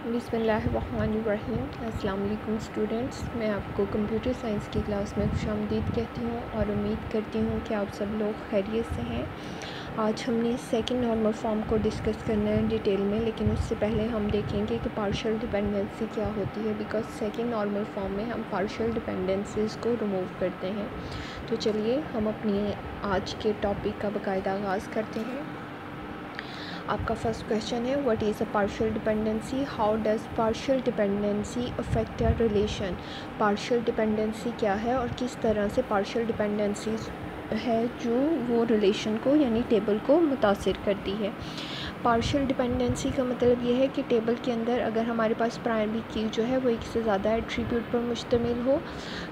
बिस्मिल्लाहिर्रहमानिर्रहीम। अस्सलाम वालेकुम स्टूडेंट्स, मैं आपको कंप्यूटर साइंस की क्लास में खुशामदीद कहती हूँ और उम्मीद करती हूँ कि आप सब लोग खैरियत से हैं। आज हमने सेकंड नॉर्मल फॉर्म को डिस्कस करना है डिटेल में, लेकिन उससे पहले हम देखेंगे कि पार्शियल डिपेंडेंसी क्या होती है, बिकॉज सेकंड नॉर्मल फॉर्म में हम पार्शियल डिपेंडेंसीज़ को रिमूव करते हैं। तो चलिए हम अपनी आज के टॉपिक का बाकायदा आगाज़ करते हैं। आपका फर्स्ट क्वेश्चन है, what is a partial dependency, how does partial dependency affect a relation. Partial dependency क्या है और किस तरह से पार्शियल डिपेंडेंसी है जो वो रिलेशन को यानी टेबल को मुतासिर करती है। पार्शियल डिपेंडेंसी का मतलब ये है कि टेबल के अंदर अगर हमारे पास प्राइमरी की जो है वो एक से ज़्यादा एट्रीब्यूट पर मुश्तमिल हो,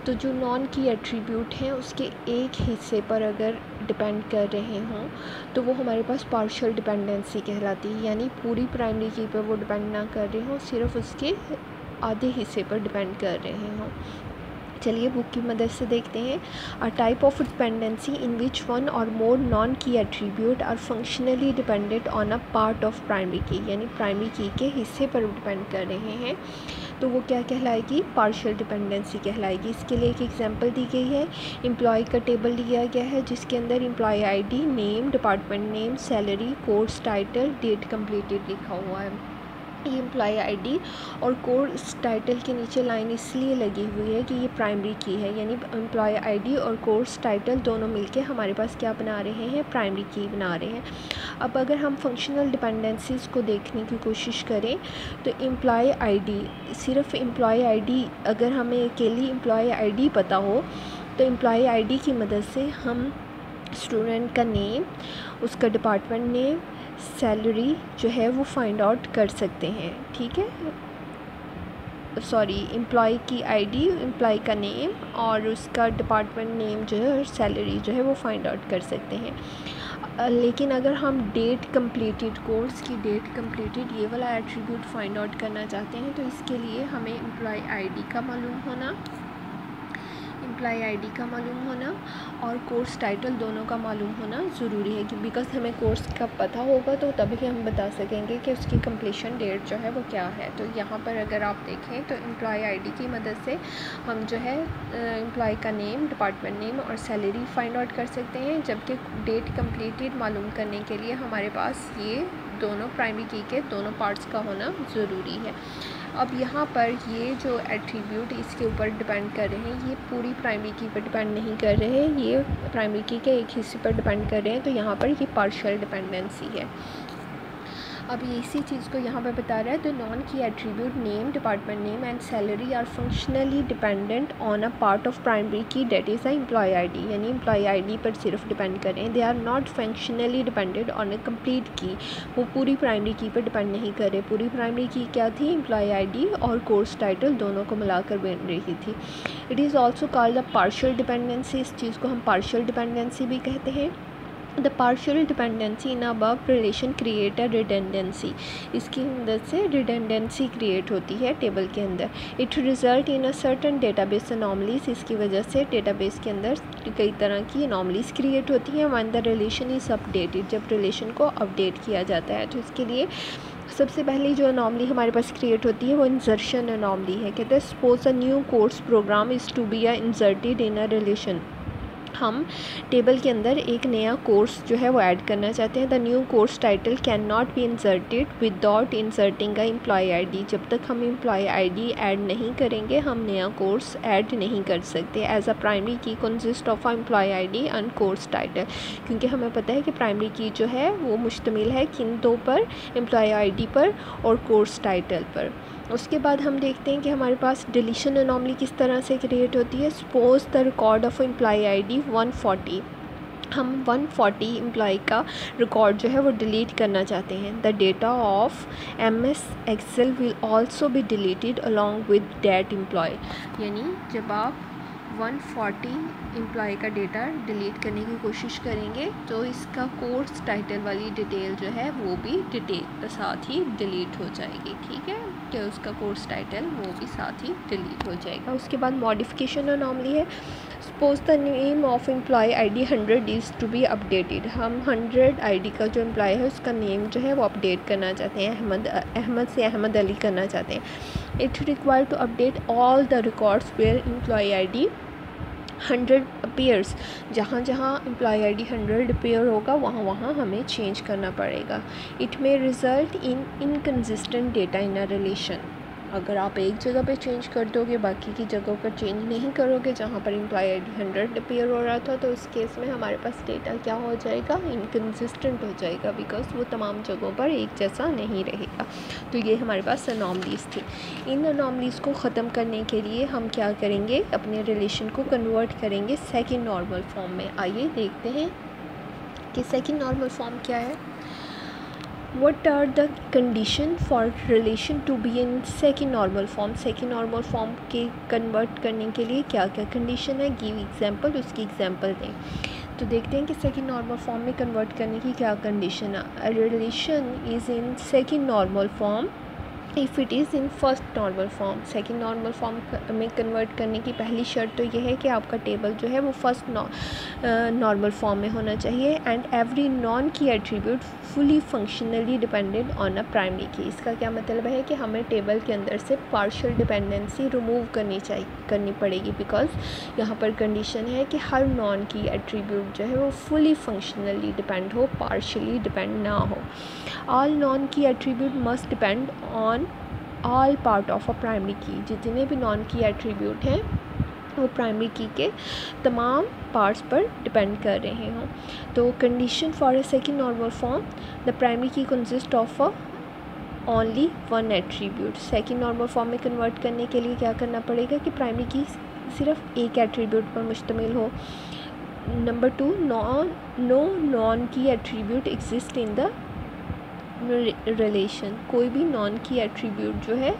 तो जो नॉन की एट्रीब्यूट हैं उसके एक हिस्से पर अगर डिपेंड कर रहे हों तो वो हमारे पास पार्शियल डिपेंडेंसी कहलाती है। यानी पूरी प्राइमरी की पर वो डिपेंड ना कर रहे हों, सिर्फ उसके आधे हिस्से पर डिपेंड कर रहे हों। चलिए बुक की मदद से देखते हैं। A type of dependency in which one or more non key attribute are functionally dependent on a part of primary key, यानी प्राइमरी की के हिस्से पर डिपेंड कर रहे हैं, तो वो क्या कहलाएगी, पार्शियल डिपेंडेंसी कहलाएगी। इसके लिए एक एग्जांपल दी गई है। एम्प्लॉय का टेबल दिया गया है जिसके अंदर employ ID, name, department name, salary, course title, date completed लिखा हुआ है। ये एम्प्लॉय आईडी और कोर्स टाइटल के नीचे लाइन इसलिए लगी हुई है कि ये प्राइमरी की है, यानी एम्प्लॉय आईडी और कोर्स टाइटल दोनों मिलके हमारे पास क्या बना रहे हैं, प्राइमरी की बना रहे हैं। अब अगर हम फंक्शनल डिपेंडेंसीज़ को देखने की कोशिश करें तो एम्प्लॉय आईडी, सिर्फ एम्प्लॉय आईडी, अगर हमें अकेली एम्प्लॉय आईडी पता हो तो एम्प्लॉय आईडी की मदद से हम स्टूडेंट का नेम, उसका डिपार्टमेंट नेम, सैलरी जो है वो फाइंड आउट कर सकते हैं। ठीक है, सॉरी, एम्प्लॉय की आईडी, एम्प्लॉय का नेम और उसका डिपार्टमेंट नेम जो है और सैलरी जो है वो फाइंड आउट कर सकते हैं। लेकिन अगर हम डेट कंप्लीटेड, कोर्स की डेट कंप्लीटेड, ये वाला एट्रीब्यूट फाइंड आउट करना चाहते हैं तो इसके लिए हमें एम्प्लॉय आईडी का मालूम होना, एम्प्लॉय आईडी का मालूम होना और कोर्स टाइटल दोनों का मालूम होना ज़रूरी है, बिकॉज हमें कोर्स का पता होगा तो तभी हम बता सकेंगे कि उसकी कंप्लीशन डेट जो है वो क्या है। तो यहाँ पर अगर आप देखें तो एम्प्लॉय आईडी की मदद से हम जो है एम्प्लॉय का नेम, डिपार्टमेंट नेम और सैलरी फाइंड आउट कर सकते हैं, जबकि डेट कंप्लीटेड मालूम करने के लिए हमारे पास ये दोनों प्राइमरी की के दोनों पार्ट्स का होना ज़रूरी है। अब यहाँ पर ये जो एट्रीब्यूट इसके ऊपर डिपेंड कर रहे हैं, ये पूरी प्राइमरी की पर डिपेंड नहीं कर रहे हैं, ये प्राइमरी की के एक हिस्से पर डिपेंड कर रहे हैं, तो यहाँ पर ये पार्शियल डिपेंडेंसी है। अब ये इसी चीज़ को यहाँ पर बता रहा है, the non key attribute name, department name and salary are functionally dependent on a part of primary key, that is a employ ID, यानी एम्प्लॉय आईडी पर सिर्फ डिपेंड करें। They are not functionally dependent on a complete key, वो पूरी primary की पर depend नहीं कर रहे। पूरी प्राइमरी की क्या थी, एम्प्लॉय आईडी और कोर्स टाइटल दोनों को मिलाकर बन रही थी। It is also called the partial dependency, इस चीज़ को हम पार्शियल डिपेंडेंसी भी कहते हैं। The partial dependency in above relation create a redundancy, इसकी मदद से रिडेंडेंसी क्रिएट होती है टेबल के अंदर। It result in a certain database anomalies, इसकी वजह से डेटाबेस के अंदर कई तरह की अनॉमलीज क्रिएट होती हैं। When the relation is updated, जब रिलेशन को अपडेट किया जाता है तो इसके लिए सबसे पहले जो अनॉमली हमारे पास क्रिएट होती है वो इंसर्शन अनॉमली है। कहते हैं suppose a new course program is to be inserted in a relation, हम टेबल के अंदर एक नया कोर्स जो है वो ऐड करना चाहते हैं। The new course title can not be inserted without inserting a employ ID, जब तक हम एम्प्लॉय आईडी ऐड नहीं करेंगे हम नया कोर्स ऐड नहीं कर सकते। As a primary key consist of a employ ID and course title, क्योंकि हमें पता है कि प्राइमरी की जो है वो मुश्तमिल है किन दो पर, एम्प्लॉय आईडी पर और कोर्स टाइटल पर। उसके बाद हम देखते हैं कि हमारे पास डिलीशन अनॉमली किस तरह से क्रिएट होती है। Suppose the record of employ ID 140, हम 140 एम्प्लॉय का रिकॉर्ड जो है वो डिलीट करना चाहते हैं। The data of MS Excel will also be deleted along with that employ, यानी जब आप 140 एम्प्लॉय का डेटा डिलीट करने की कोशिश करेंगे तो इसका कोर्स टाइटल वाली डिटेल जो है वो भी डिटेल साथ ही डिलीट हो जाएगी। ठीक है, कि उसका कोर्स टाइटल वो भी साथ ही डिलीट हो जाएगा। उसके बाद मॉडिफिकेशन अनोमली है। Suppose the name of employ ID 100 is to be updated. हम 100 ID का जो एम्प्लॉय है उसका नेम जो है वो अपडेट करना चाहते हैं, अहमद से अहमद अली करना चाहते हैं। It require to update all the records where employ ID 100 appears. जहाँ जहाँ एम्प्लॉय ID 100 अपीयर होगा वहाँ वहाँ हमें चेंज करना पड़ेगा। It may result in inconsistent data in a relation. अगर आप एक जगह पे चेंज कर दोगे, बाकी की जगहों पर चेंज नहीं करोगे जहाँ पर एम्प्लॉय ID 100 अपीयर हो रहा था, तो उस केस में हमारे पास डेटा क्या हो जाएगा, इनकन्सिस्टेंट हो जाएगा, बिकॉज वो तमाम जगहों पर एक जैसा नहीं रहेगा। तो ये हमारे पास अनोमलीज़ थी। इन अनोमलीज़ को ख़त्म करने के लिए हम क्या करेंगे, अपने रिलेशन को कन्वर्ट करेंगे सेकेंड नॉर्मल फॉर्म में। आइए देखते हैं कि सेकेंड नॉर्मल फॉर्म क्या है। What are the condition for relation to be in second normal form? Second normal form के कन्वर्ट करने के लिए क्या क्या कंडीशन है, गिव एग्जांपल, उसकी एग्जांपल दें। तो देखते हैं कि सेकेंड नॉर्मल फॉर्म में कन्वर्ट करने की क्या कंडीशन है। Relation is in second normal form if it is in first normal form. Second normal form में कन्वर्ट करने की पहली शर्त तो यह है कि आपका टेबल जो है वो फर्स्ट नॉर्मल फॉर्म में होना चाहिए। And every non key attribute fully functionally dependent on a primary की। इसका क्या मतलब है कि हमें टेबल के अंदर से पार्शियल डिपेंडेंसी रिमूव करनी पड़ेगी, बिकॉज यहाँ पर कंडीशन है कि हर नॉन की एट्रीब्यूट जो है वो फुली फंक्शनली डिपेंड हो, पार्शियली डिपेंड ना हो। All non key attribute must depend on all part of a primary की। जितने भी नॉन की एट्रीब्यूट हैं वो प्राइमरी की के तमाम पार्ट्स पर डिपेंड कर रहे हों। तो condition for a second normal form, the primary key consist of a only one attribute. Second normal form में कन्वर्ट करने के लिए क्या करना पड़ेगा कि प्राइमरी की सिर्फ एक एट्रीब्यूट पर मुश्तमिल हो। Number 2, no non key attribute exist in the relation. कोई भी नॉन की एट्रीब्यूट जो है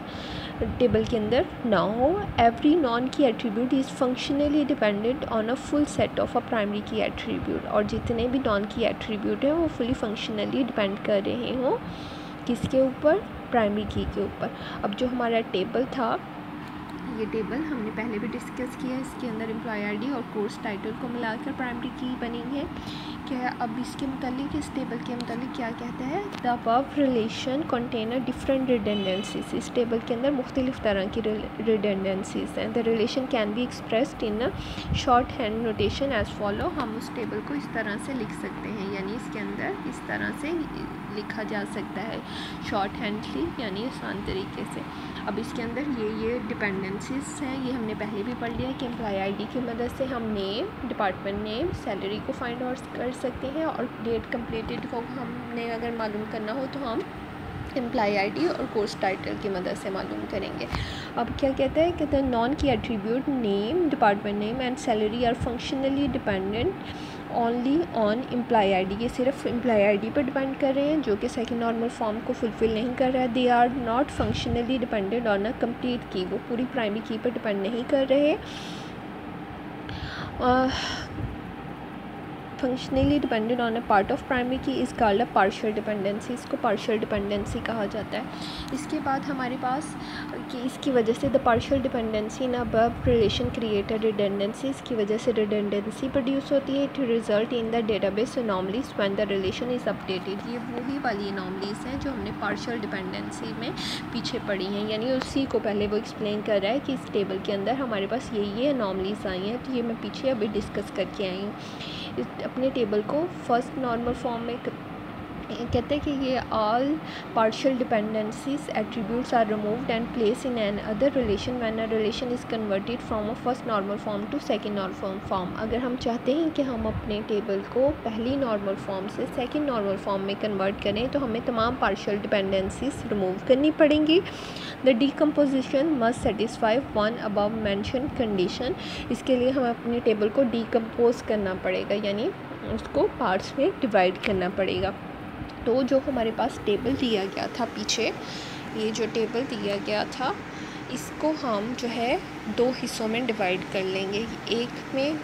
टेबल के अंदर ना हो। Every non key attribute is functionally dependent on a full set of a primary की एट्रीब्यूट। और जितने भी नॉन की एट्रीब्यूट हैं वो फुली फंक्शनली डिपेंड कर रहे हों किसके ऊपर, प्राइमरी की के ऊपर। अब जो हमारा टेबल था, ये टेबल हमने पहले भी डिस्कस किया है। इसके अंदर एम्प्लॉय ID और कोर्स टाइटल को मिलाकर प्राइमरी की बनी है। क्या अब इसके मुतालिक, इस टेबल के मुतालिक क्या कहता है, the above relation contain different redundancies. इस टेबल के अंदर मुख्तलिफ तरह की रिडंडेंसीज हैं। The relation can be expressed in shorthand notation as follow. हम उस टेबल को इस तरह से लिख सकते हैं, यानी इसके अंदर इस तरह से लिखा जा सकता है शॉर्ट हैंडली, यानी आसान तरीके से। अब इसके अंदर ये डिपेंडेंसीज हैं, ये हमने पहले भी पढ़ लिया कि एम्प्लॉय ID की मदद से हम नेम, डिपार्टमेंट नेम, सैलरी को फाइंड आउट कर सकते हैं, और डेट कंप्लीटेड को हमने अगर मालूम करना हो तो हम एम्प्लॉय ID और कोर्स टाइटल की मदद से मालूम करेंगे। अब क्या कहता है कि the non key attribute name, department name and salary are functionally dependent only on employ ID। ये सिर्फ एम्प्लॉय ID पर डिपेंड कर रहे हैं, जो कि सेकेंड नॉर्मल फॉर्म को फुलफ़िल नहीं कर रहा है। They are not functionally dependent on a complete key. वो पूरी प्राइमरी की पर डिपेंड नहीं कर रहे। Functionally dependent on a part of primary key is called a partial dependency. इसको पार्शियल डिपेंडेंसी कहा जाता है। इसके बाद हमारे पास कि इसकी वजह से the partial dependency in above relation create a redundancy. इसकी वजह से रिडंडेंसी प्रोड्यूस होती है। It result in the database anomalies when the relation is updated. ये वही वाली अनोमलीज हैं जो हमने पार्शियल डिपेंडेंसी में पीछे पढ़ी हैं, यानी उसी को पहले वो एक्सप्लेन कर रहा है कि इस टेबल के अंदर हमारे पास ये अनोमलीज आई हैं। तो ये मैं पीछे अभी डिस्कस करके आई हूँ। अपने टेबल को फर्स्ट नॉर्मल फॉर्म में कहते हैं कि ये all partial dependencies attributes are removed and place in another relation when a relation is converted from a first normal form to second normal form. अगर हम चाहते हैं कि हम अपने टेबल को पहली नॉर्मल फॉर्म से सेकंड नॉर्मल फॉर्म में कन्वर्ट करें तो हमें तमाम पार्शियल डिपेंडेंसीज रिमूव करनी पड़ेंगी। The decomposition must satisfy one above mention condition. इसके लिए हमें अपने टेबल को डीकम्पोज करना पड़ेगा, यानी उसको पार्ट्स में डिवाइड करना पड़ेगा। तो जो हमारे पास टेबल दिया गया था पीछे, ये जो टेबल दिया गया था इसको हम जो है 2 हिस्सों में डिवाइड कर लेंगे। एक में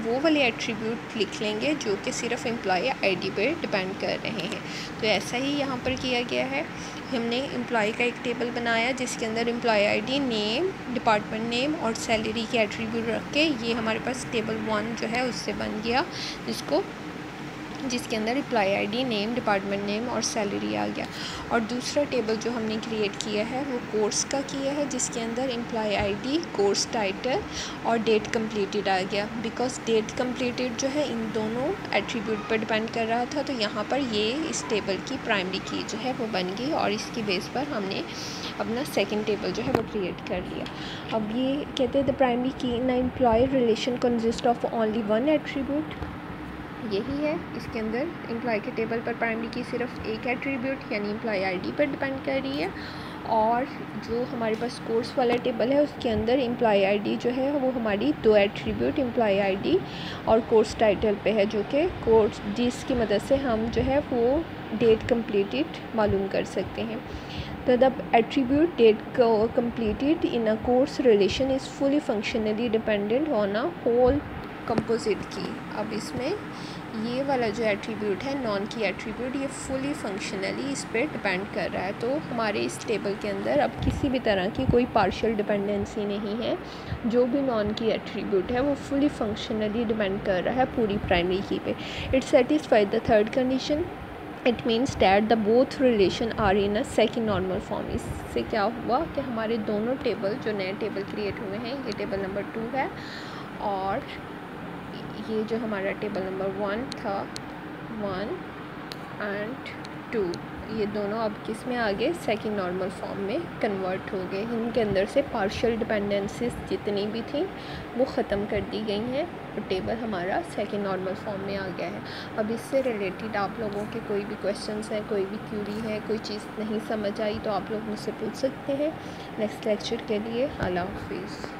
वो वाले एट्रीब्यूट लिख लेंगे जो कि सिर्फ एम्प्लॉय आईडी पे डिपेंड कर रहे हैं। तो ऐसा ही यहाँ पर किया गया है। हमने एम्प्लॉय का एक टेबल बनाया जिसके अंदर employ ID, name, department name और सैलरी के एट्रीब्यूट रख के ये हमारे पास टेबल 1 जो है उससे बन गया, जिसके अंदर employ ID, name, department name और सैलरी आ गया। और दूसरा टेबल जो हमने क्रिएट किया है वो कोर्स का किया है, जिसके अंदर एम्प्लॉय आईडी, कोर्स टाइटल और डेट कंप्लीटेड आ गया। बिकॉज डेट कंप्लीटेड जो है इन दोनों एट्रीब्यूट पर डिपेंड कर रहा था, तो यहाँ पर ये इस टेबल की प्राइमरी की जो है वो बन गई और इसकी बेस पर हमने अपना सेकंड टेबल जो है वो क्रिएट कर लिया। अब ये कहते हैं the primary key in employee relation consist of only 1 attribute. यही है, इसके अंदर एम्प्लॉय के टेबल पर प्राइमरी की सिर्फ एक एट्रीब्यूट यानी एम्प्लॉय आईडी पर डिपेंड कर रही है, और जो हमारे पास कोर्स वाला टेबल है उसके अंदर एम्प्लॉय आईडी जो है वो हमारी 2 एट्रीब्यूट एम्प्लॉय आईडी और कोर्स टाइटल पे है, जो कि कोर्स जिसकी मदद से हम जो है वो डेट कंप्लीटेड मालूम कर सकते हैं। तो the attribute date completed in a course relation is fully functionally dependent on a whole composite key. अब इसमें ये वाला जो एट्रीब्यूट है नॉन की एट्रीब्यूट, ये फुली फंक्शनली इस पर डिपेंड कर रहा है। तो हमारे इस टेबल के अंदर अब किसी भी तरह की कोई पार्शियल डिपेंडेंसी नहीं है। जो भी नॉन की एट्रीब्यूट है वो फुली फंक्शनली डिपेंड कर रहा है पूरी प्राइमरी की पे। It satisfied the third condition. It means that the both relation are in a second normal form. इससे क्या हुआ कि हमारे दोनों टेबल जो नए टेबल क्रिएट हुए हैं, ये टेबल नंबर 2 है और ये जो हमारा टेबल नंबर 1 था, 1 एंड 2, ये दोनों अब किस में आ गए, सेकेंड नॉर्मल फॉर्म में कन्वर्ट हो गए। इनके अंदर से पार्शियल डिपेंडेंसीज जितनी भी थी वो ख़त्म कर दी गई हैं और टेबल हमारा सेकेंड नॉर्मल फॉर्म में आ गया है। अब इससे रिलेटेड आप लोगों के कोई भी क्वेश्चंस हैं, कोई भी क्यूरी है, कोई चीज़ नहीं समझ आई तो आप लोग मुझसे पूछ सकते हैं। नेक्स्ट लेक्चर के लिए अल्लाह हाफिज़।